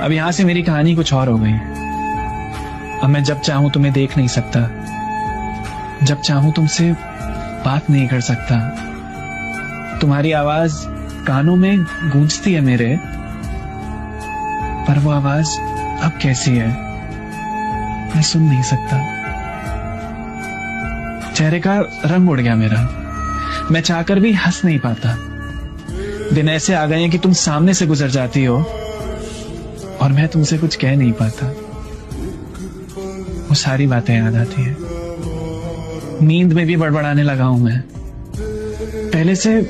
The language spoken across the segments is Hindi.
अब यहां से मेरी कहानी कुछ और हो गई। अब मैं जब चाहूं तुम्हें देख नहीं सकता, जब चाहूं तुमसे बात नहीं कर सकता। तुम्हारी आवाज कानों में गूंजती है मेरे, पर वो आवाज अब कैसी है मैं सुन नहीं सकता। चेहरे का रंग उड़ गया मेरा, मैं चाहकर भी हंस नहीं पाता। दिन ऐसे आ गए हैं कि तुम सामने से गुजर जाती हो और मैं तुमसे कुछ कह नहीं पाता। वो सारी बातें याद आती है। नींद में भी बड़बड़ाने लगा हूं मैं, पहले से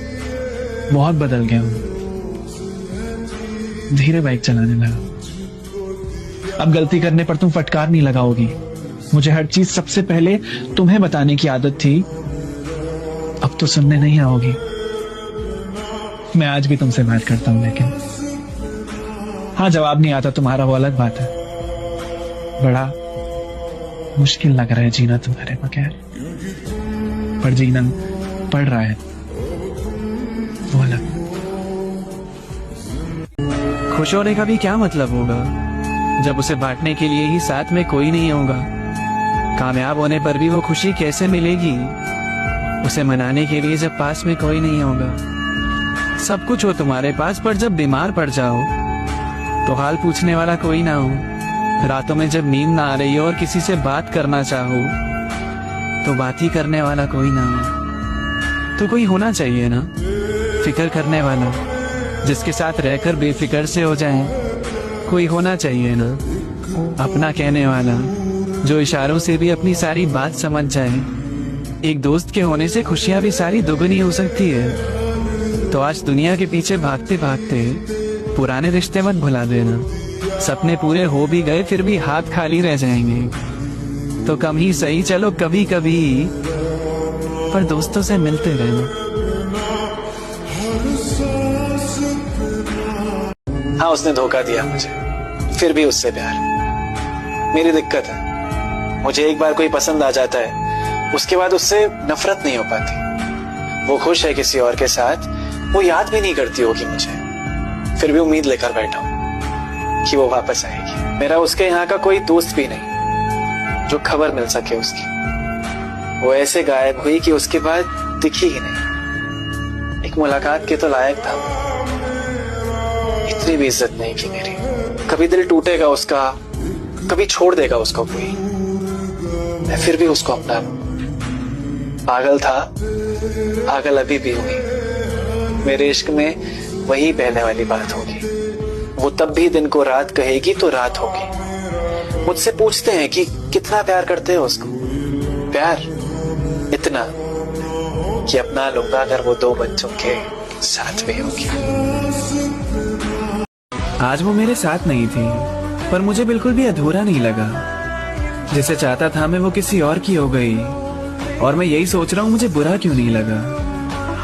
बहुत बदल गया हूं। धीरे बाइक चलाने लगा। अब गलती करने पर तुम फटकार नहीं लगाओगी। मुझे हर चीज सबसे पहले तुम्हें बताने की आदत थी, अब तो सुनने नहीं आओगी। मैं आज भी तुमसे बात करता हूं, लेकिन हाँ, जवाब नहीं आता तुम्हारा, वो अलग बात है। बड़ा मुश्किल लग रहा है जीना तुम्हारे बगैर, पर जीना पड़ रहा है, वो अलग। खुश होने का भी क्या मतलब होगा जब उसे बांटने के लिए ही साथ में कोई नहीं होगा। कामयाब होने पर भी वो खुशी कैसे मिलेगी उसे मनाने के लिए जब पास में कोई नहीं होगा। सब कुछ हो तुम्हारे पास, पर जब बीमार पड़ जाओ तो हाल पूछने वाला कोई ना हो। रातों में जब नींद ना आ रही हो और किसी से बात करना चाहो तो बात ही करने वाला कोई ना हो। तो कोई होना चाहिए ना, फिक्र करने वाला, जिसके साथ रहकर बेफिक्र से हो जाए। कोई होना चाहिए ना, अपना कहने वाला, जो इशारों से भी अपनी सारी बात समझ जाए। एक दोस्त के होने से खुशियां भी सारी दुगनी हो सकती है। तो आज दुनिया के पीछे भागते भागते पुराने रिश्ते मत भुला देना। सपने पूरे हो भी गए फिर भी हाथ खाली रह जाएंगे। तो कम ही सही, चलो कभी कभी, पर दोस्तों से मिलते रहना। हाँ, उसने धोखा दिया मुझे, फिर भी उससे प्यार। मेरी दिक्कत है, मुझे एक बार कोई पसंद आ जाता है, उसके बाद उससे नफरत नहीं हो पाती। वो खुश है किसी और के साथ, वो याद भी नहीं करती होगी मुझे, फिर भी उम्मीद लेकर बैठा हूं कि वो वापस आएगी। मेरा उसके यहाँ का कोई दोस्त भी नहीं जो खबर मिल सके उसकी। वो ऐसे गायब हुई कि उसके बाद दिखी ही नहीं। एक मुलाकात के तो लायक था, इतनी भी इज्जत नहीं की मेरी। कभी दिल टूटेगा उसका, कभी छोड़ देगा उसको कोई, मैं फिर भी उसको अपना लूं। पागल था, पागल अभी भी हुई। मेरे इश्क में वही पहले वाली बात होगी। वो तब भी दिन को रात कहेगी तो रात होगी। मुझसे पूछते हैं कि कितना प्यार करते हो उसको। प्यार इतना कि अपना लूंगा अगर वो 2 बच्चों के साथ में होगी। आज वो मेरे साथ नहीं थी, पर मुझे बिल्कुल भी अधूरा नहीं लगा। जिसे चाहता था मैं वो किसी और की हो गई, और मैं यही सोच रहा हूँ मुझे बुरा क्यों नहीं लगा।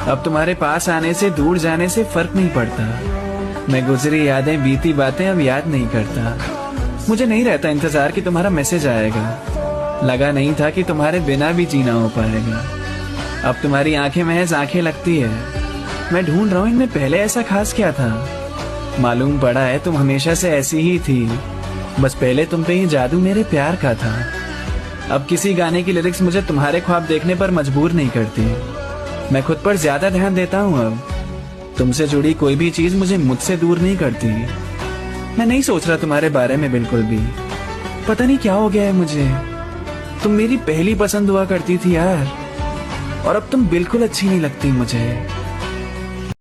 अब तुम्हारे पास आने से दूर जाने से फर्क नहीं पड़ता। मैं गुजरी यादें, बीती बातें अब याद नहीं करता। मुझे नहीं रहता इंतजार कि तुम्हारा मैसेज आएगा। लगा नहीं था कि तुम्हारे बिना भी जीना हो पाएगा। अब तुम्हारी आंखें महज आंखें लगती है। मैं ढूंढ रहा हूँ इनमें पहले ऐसा खास क्या था। मालूम पड़ा है तुम हमेशा से ऐसी ही थी, बस पहले तुम पे ही जादू मेरे प्यार का था। अब किसी गाने की लिरिक्स मुझे तुम्हारे ख्वाब देखने पर मजबूर नहीं करती। मैं खुद पर ज्यादा ध्यान देता हूँ। अब तुमसे जुड़ी कोई भी चीज मुझे मुझसे दूर नहीं करती। मैं नहीं सोच रहा तुम्हारे बारे में बिल्कुल भी। पता नहीं क्या हो गया है मुझे। तुम मेरी पहली पसंद हुआ करती थी यार, और अब तुम बिल्कुल अच्छी नहीं लगती मुझे।